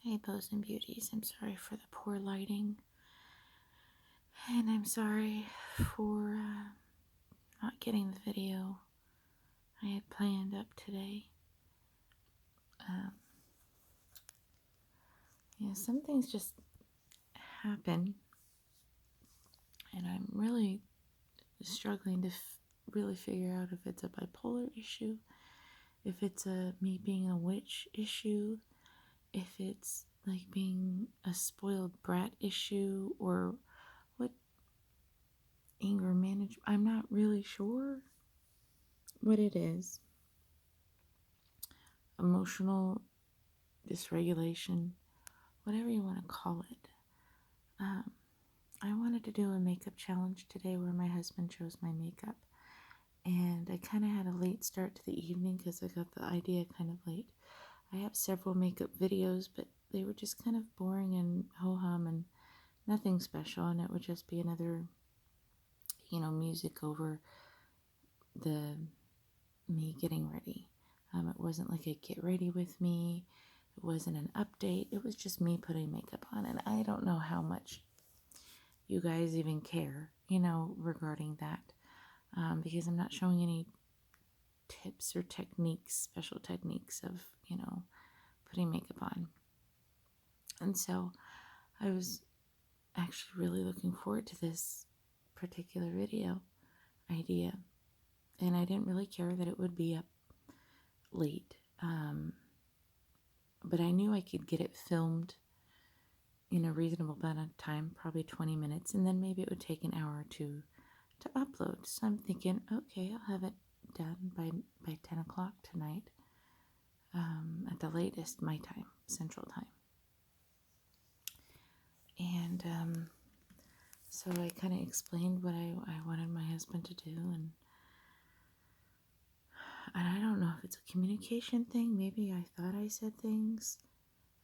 Hey, Beaus and Beauties, I'm sorry for the poor lighting, and I'm sorry for not getting the video I had planned up today. Um, some things just happen, and I'm really struggling to really figure out if it's a bipolar issue, if it's a me being a witch issue, if it's like being a spoiled brat issue, or what anger management. I'm not really sure what it is. Emotional dysregulation, whatever you want to call it. Um, I wanted to do a makeup challenge today where my husband chose my makeup. And I kind of had a late start to the evening because I got the idea kind of late. I have several makeup videos, but they were just kind of boring and ho-hum and nothing special. And it would just be another, music over the me getting ready. It wasn't like a get ready with me. It wasn't an update. It was just me putting makeup on. And I don't know how much you guys even care, regarding that. Because I'm not showing any tips or techniques, special techniques of, putting makeup on. And so I was actually really looking forward to this particular video idea. And I didn't really care that it would be up late. But I knew I could get it filmed in a reasonable amount of time, probably 20 minutes, and then maybe it would take an hour or two to upload. So I'm thinking, okay, I'll have it done by 10 o'clock tonight, at the latest, my time, Central Time. And so I kind of explained what I wanted my husband to do, and I don't know if it's a communication thing. Maybe I thought I said things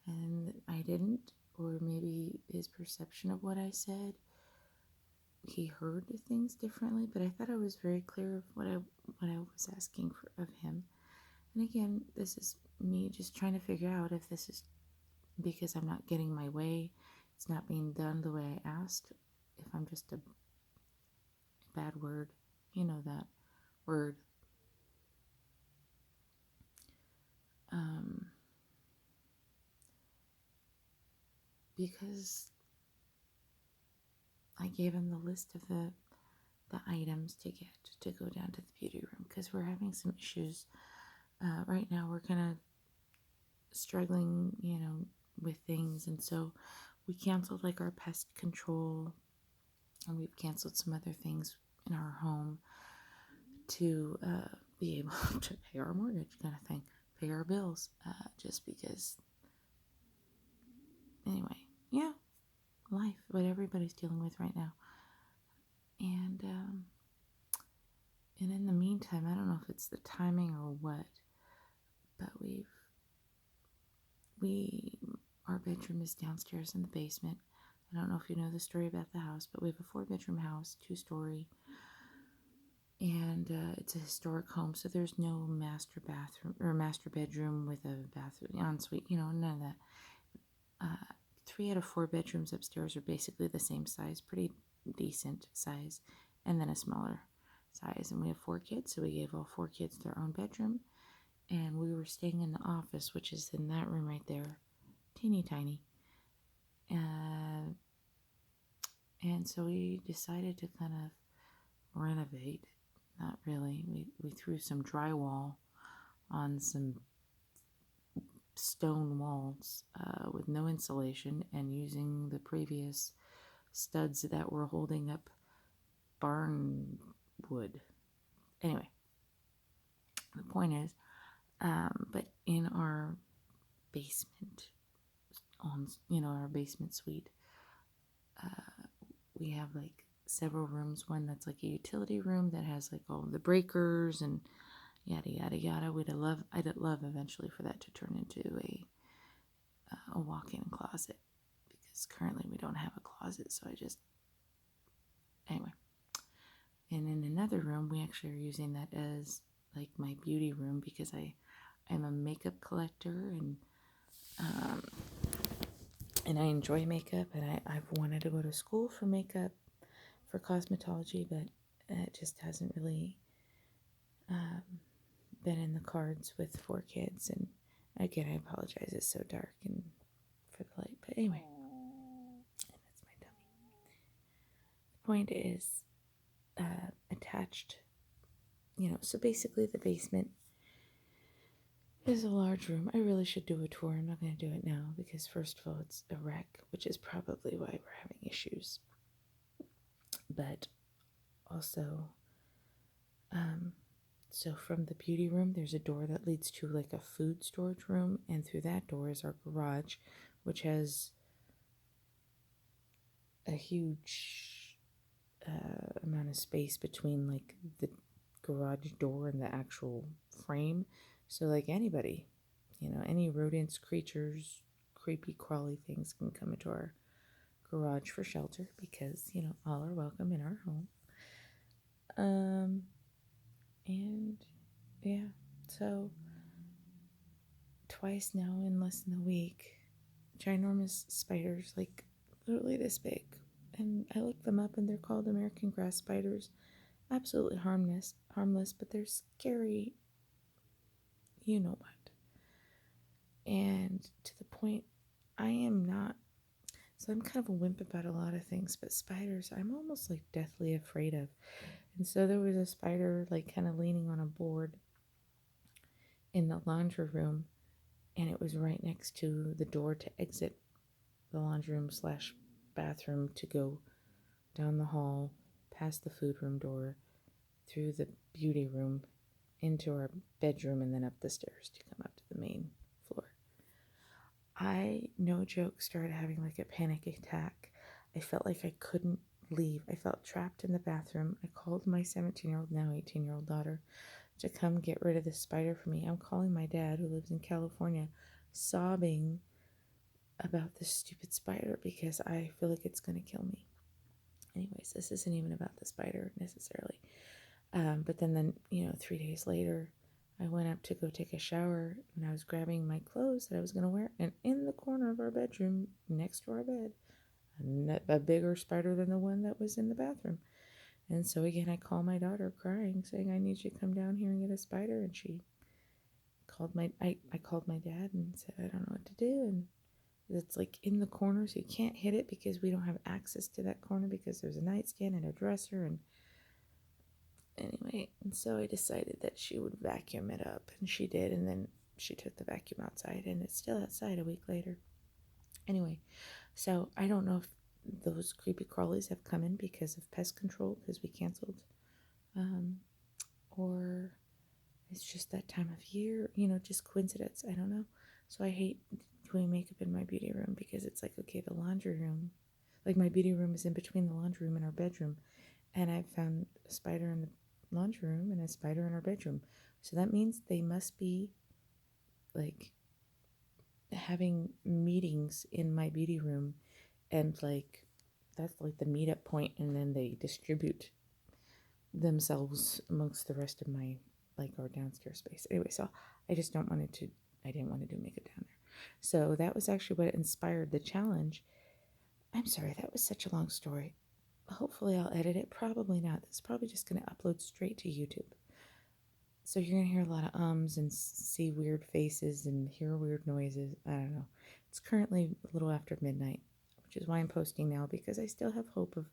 and I didn't, or maybe his perception of what I said, he heard things differently. But I thought I was very clear of what I was asking of him. And again, this is me just trying to figure out if this is because I'm not getting my way, it's not being done the way I asked, if I'm just a bad word, that word. Because I gave him the list of the items to get to go down to the beauty room, because we're having some issues right now. We're kind of struggling, with things, and so we canceled like our pest control, and we've canceled some other things in our home to be able to pay our mortgage, kind of thing, pay our bills, just because. Anyway, yeah, life, what everybody's dealing with right now. And in the meantime, I don't know if it's the timing or what, but our bedroom is downstairs in the basement. I don't know if you know the story about the house, but we have a 4-bedroom house, 2-story, and it's a historic home, so there's no master bathroom or master bedroom with a bathroom ensuite, none of that. 3 out of 4 bedrooms upstairs are basically the same size, pretty decent size, and then a smaller size. And we have 4 kids, so we gave all 4 kids their own bedroom. And we were staying in the office, which is in that room right there, teeny tiny. And so we decided to kind of renovate. Not really. We threw some drywall on some stone walls with no insulation, and using the previous studs that were holding up barn wood. Anyway, the point is, but in our basement, our basement suite, we have like several rooms. One that's like a utility room that has like all the breakers and yada yada yada. I'd love eventually for that to turn into a walk-in closet, because currently we don't have a closet. So anyway. And in another room, we actually are using that as like my beauty room, because I'm a makeup collector, and and I enjoy makeup, and I've wanted to go to school for makeup, for cosmetology, but it just hasn't really um, been in the cards with 4 kids. And again, I apologize, it's so dark and for the light, but anyway, that's my tummy. The point is, attached, so basically the basement is a large room. I really should do a tour. I'm not going to do it now because, first of all, it's a wreck, which is probably why we're having issues. But also, so from the beauty room, there's a door that leads to like a food storage room, and through that door is our garage, which has a huge amount of space between like the garage door and the actual frame. So like anybody, any rodents, creatures, creepy crawly things can come into our garage for shelter because, all are welcome in our home. And yeah, so twice now in less than a week, ginormous spiders, like literally this big. And I looked them up and they're called American grass spiders. Absolutely harmless, but they're scary, you know what. And to the point, I am not, so I'm kind of a wimp about a lot of things, but spiders, I'm almost like deathly afraid of. And so there was a spider like kind of leaning on a board in the laundry room, and it was right next to the door to exit the laundry room slash bathroom to go down the hall, past the food room door, through the beauty room, into our bedroom, and then up the stairs to come up to the main floor. I, no joke, started having like a panic attack. I felt like I couldn't leave. I felt trapped in the bathroom. I called my 17-year-old, now 18-year-old daughter to come get rid of this spider for me. I'm calling my dad, who lives in California, sobbing about this stupid spider because I feel like it's going to kill me. Anyways, this isn't even about the spider necessarily. But then, 3 days later, I went up to go take a shower and I was grabbing my clothes that I was going to wear. And in the corner of our bedroom, next to our bed, a bigger spider than the one that was in the bathroom. And so again, I call my daughter crying, saying, I need you to come down here and get a spider. And she I called my dad and said, I don't know what to do. And it's like in the corner, so you can't hit it because we don't have access to that corner because there's a nightstand and a dresser. And anyway, and so I decided that she would vacuum it up, and she did. And then she took the vacuum outside, and it's still outside a week later. Anyway, so I don't know if those creepy crawlies have come in because of pest control because we canceled, or it's just that time of year, just coincidence. I don't know. So I hate doing makeup in my beauty room because it's like, okay, the laundry room, like my beauty room is in between the laundry room and our bedroom. And I found a spider in the laundry room and a spider in our bedroom. So that means they must be like having meetings in my beauty room, and like that's like the meetup point, and then they distribute themselves amongst the rest of my like our downstairs space. Anyway, so I just don't wanted to I didn't want to do makeup down there. So that was actually what inspired the challenge. I'm sorry, that was such a long story. Hopefully I'll edit it. Probably not. This is probably just going to upload straight to YouTube. So you're going to hear a lot of ums and see weird faces and hear weird noises. I don't know. It's currently a little after midnight, which is why I'm posting now, because I still have hope of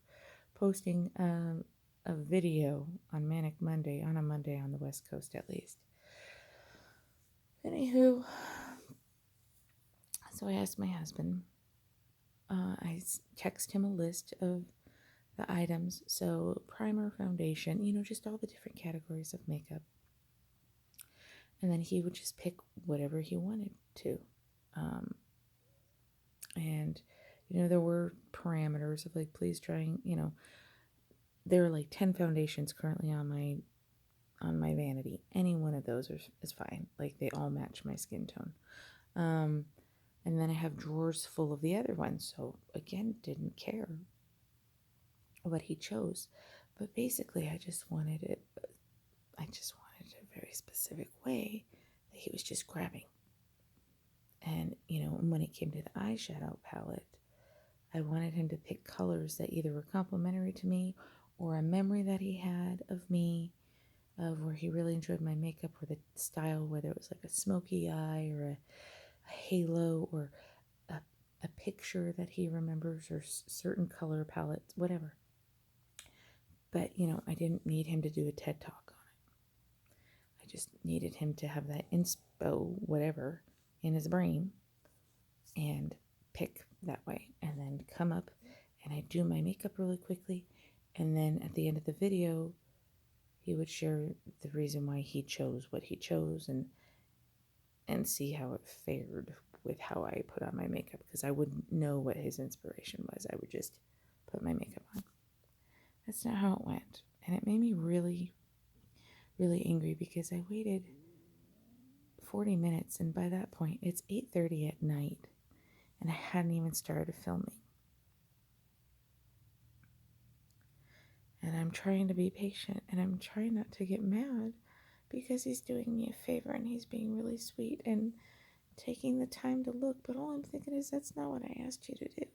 posting a video on Manic Monday, on a Monday on the West Coast at least. Anywho, so I asked my husband, I text him a list of the items. So primer, foundation, just all the different categories of makeup. And then he would just pick whatever he wanted to. And, there were parameters of like, please try, there are like 10 foundations currently on my vanity. Any one of those is fine. Like they all match my skin tone. And then I have drawers full of the other ones. So again, didn't care what he chose. But basically, I just wanted it a very specific way that he was just grabbing. And, when it came to the eyeshadow palette, I wanted him to pick colors that either were complimentary to me or a memory that he had of me, of where he really enjoyed my makeup or the style, whether it was like a smoky eye or a halo or a picture that he remembers or certain color palettes, whatever. But, I didn't need him to do a TED Talk on it. I just needed him to have that inspo, whatever, in his brain and pick that way. And then come up and I do my makeup really quickly. And then at the end of the video, he would share the reason why he chose what he chose and see how it fared with how I put on my makeup, because I wouldn't know what his inspiration was. I would just put my makeup on. That's not how it went. And it made me really, really angry because I waited 40 minutes and by that point it's 8:30 at night and I hadn't even started filming. And I'm trying to be patient and I'm trying not to get mad because he's doing me a favor and he's being really sweet and taking the time to look. But all I'm thinking is that's not what I asked you to do.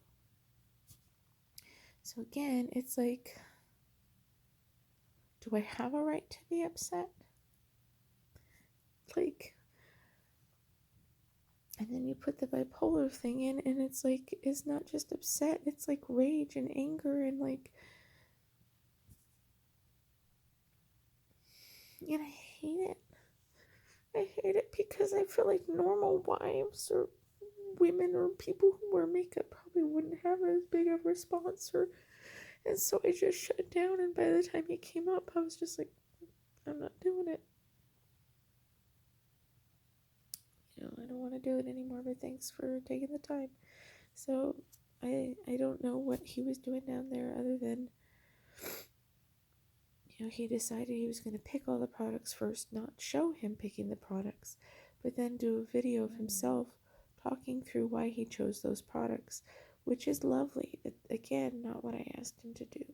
So again, it's like, do I have a right to be upset? Like, and then you put the bipolar thing in and it's like, it's not just upset, it's like rage and anger and like, and I hate it. I hate it because I feel like normal wives or women or people who wear makeup probably wouldn't have as big of a response, and so I just shut down, and by the time he came up I was just like, I'm not doing it. I don't want to do it anymore, but thanks for taking the time. So I don't know what he was doing down there other than he decided he was going to pick all the products first, not show him picking the products, but then do a video of himself talking through why he chose those products, which is lovely. Again, not what I asked him to do.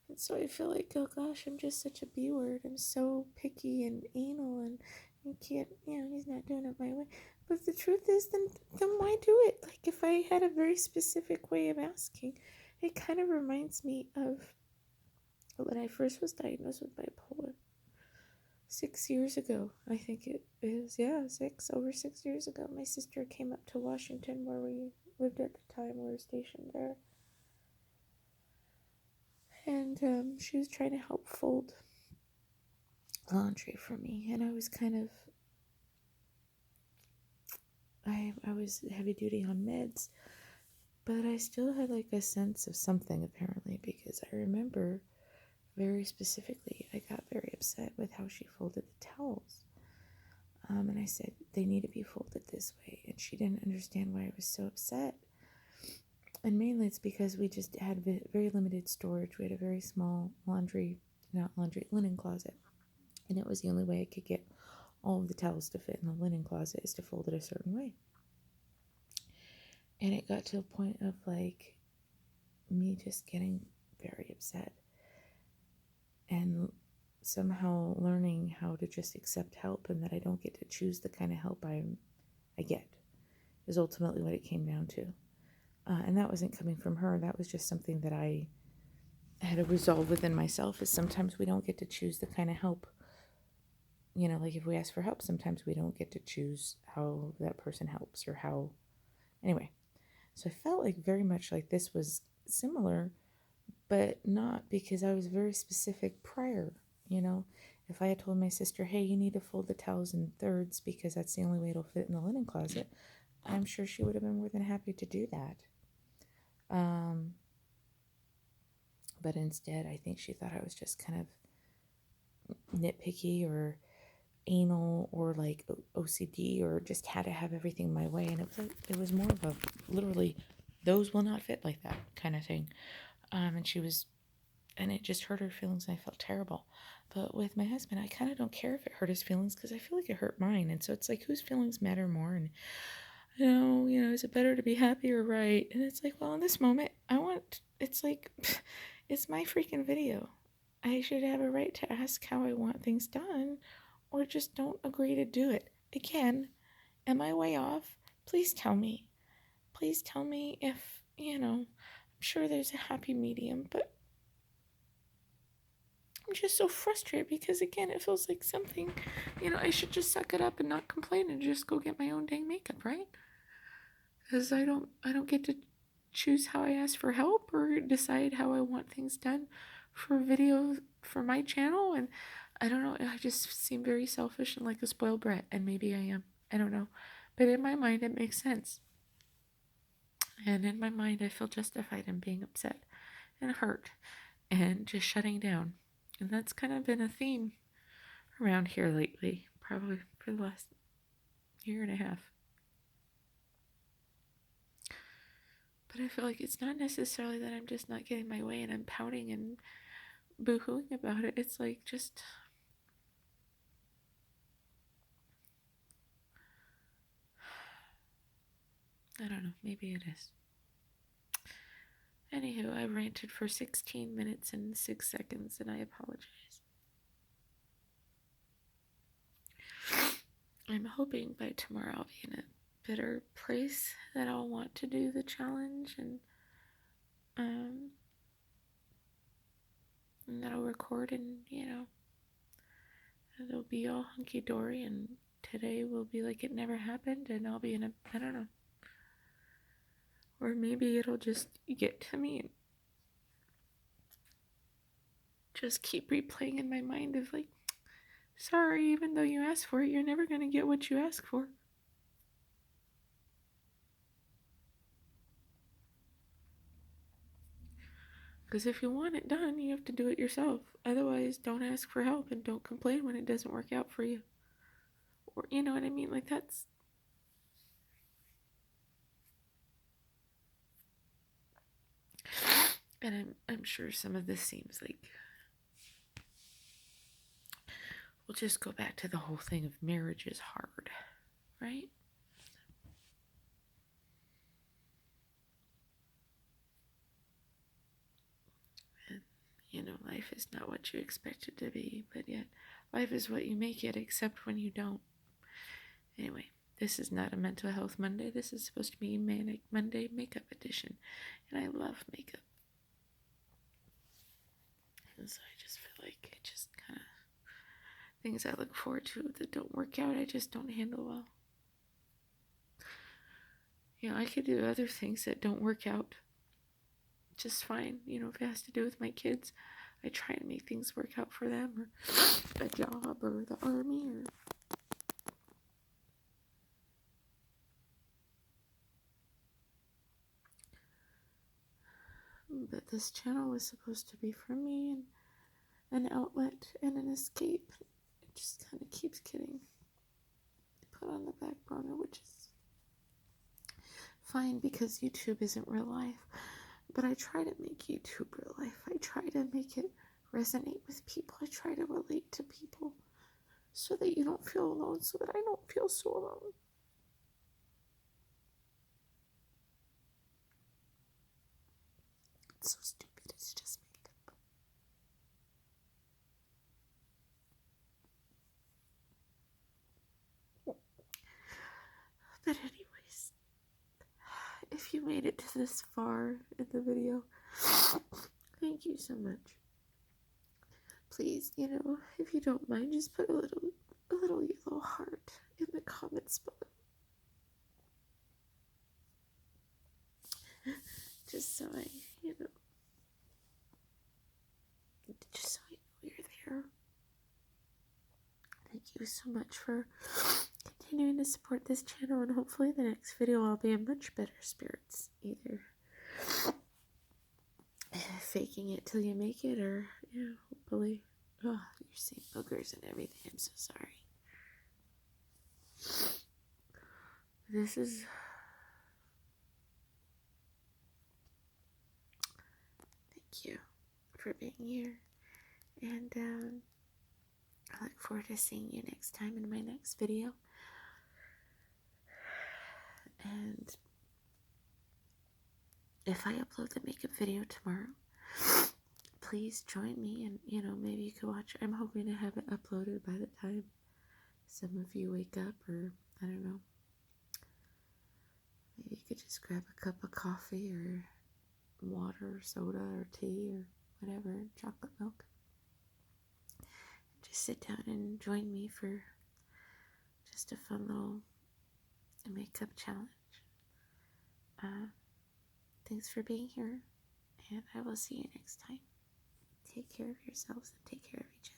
And so I feel like, oh gosh, I'm just such a B word. I'm so picky and anal and you can't, he's not doing it my way. But the truth is, then why do it? Like, if I had a very specific way of asking, it kind of reminds me of when I first was diagnosed with bipolar 6 years ago. I think it is, over 6 years ago. My sister came up to Washington where we lived at the time. We were stationed there. And she was trying to help fold laundry for me. And I was kind of, I was heavy duty on meds, but I still had like a sense of something apparently, because I remember very specifically, I got very upset with how she folded the towels. And I said, they need to be folded this way. And she didn't understand why I was so upset. And mainly it's because we just had very limited storage. We had a very small linen closet. And it was the only way I could get all of the towels to fit in the linen closet is to fold it a certain way. And it got to a point of like me just getting very upset. And somehow learning how to just accept help and that I don't get to choose the kind of help I get is ultimately what it came down to. And that wasn't coming from her. That was just something that I had to resolve within myself, is sometimes we don't get to choose the kind of help. Like if we ask for help, sometimes we don't get to choose how that person helps or how. Anyway, so I felt like very much like this was similar, but not, because I was very specific prior. If I had told my sister, hey, you need to fold the towels in thirds because that's the only way it'll fit in the linen closet, I'm sure she would have been more than happy to do that. But instead, I think she thought I was just kind of nitpicky or anal or like OCD or just had to have everything my way. And it was more of a literally, those will not fit like that kind of thing. And it just hurt her feelings and I felt terrible. But with my husband, I kind of don't care if it hurt his feelings because I feel like it hurt mine. And so it's like, whose feelings matter more? And is it better to be happy or right? And it's like, well, in this moment, it's like, it's my freaking video. I should have a right to ask how I want things done, or just don't agree to do it. Again, Am I way off? Please tell me. Please tell me if, I'm sure there's a happy medium, but I'm just so frustrated because, again, it feels like something, I should just suck it up and not complain and just go get my own dang makeup, right? Because I don't get to choose how I ask for help or decide how I want things done for video for my channel. And I don't know, I just seem very selfish and like a spoiled brat, and maybe I am. I don't know. But in my mind, it makes sense. And in my mind, I feel justified in being upset and hurt and just shutting down. And that's kind of been a theme around here lately, probably for the last year and a half. But I feel like it's not necessarily that I'm just not getting my way and I'm pouting and boo-hooing about it. It's like just... I don't know, maybe it is. Anywho, I ranted for 16 minutes and 6 seconds, and I apologize. I'm hoping by tomorrow I'll be in a better place that I'll want to do the challenge, and that I'll record, and it'll be all hunky-dory, and today will be like it never happened, and I'll be in a, I don't know. Or maybe it'll just get to me and just keep replaying in my mind of like, sorry, even though you asked for it, you're never going to get what you ask for. Because if you want it done, you have to do it yourself. Otherwise, don't ask for help and don't complain when it doesn't work out for you. Or, you know what I mean? Like, that's... And I'm sure some of this seems like... We'll just go back to the whole thing of marriage is hard, right? And, life is not what you expect it to be, but yet life is what you make it, except when you don't. Anyway, this is not a mental health Monday. This is supposed to be Manic Monday makeup edition. And I love makeup. And so I just feel like it just kind of... things I look forward to that don't work out, I just don't handle well. I could do other things that don't work out just fine. If it has to do with my kids, I try to make things work out for them, or a job, or the army, or... But this channel was supposed to be for me and an outlet and an escape. It just kind of keeps getting put on the back burner, which is fine because YouTube isn't real life. But I try to make YouTube real life. I try to make it resonate with people. I try to relate to people so that you don't feel alone, so that I don't feel so alone. It's so stupid. It's just makeup. But anyways, if you made it to this far in the video, thank you so much. Please, if you don't mind, just put a little yellow heart in the comments below. Just so I, just so I know you're there. Thank you so much for continuing to support this channel, and hopefully the next video I'll be in much better spirits. Either faking it till you make it, or, hopefully... Oh, you're seeing boogers and everything. I'm so sorry. This is... Thank you for being here. And I look forward to seeing you next time in my next video. And if I upload the makeup video tomorrow, please join me, and maybe you could watch. I'm hoping to have it uploaded by the time some of you wake up, or I don't know. could just grab a cup of coffee or water or soda or tea or whatever, chocolate milk. Just sit down and join me for just a fun little makeup challenge. Thanks for being here, and I will see you next time. Take care of yourselves and take care of each other.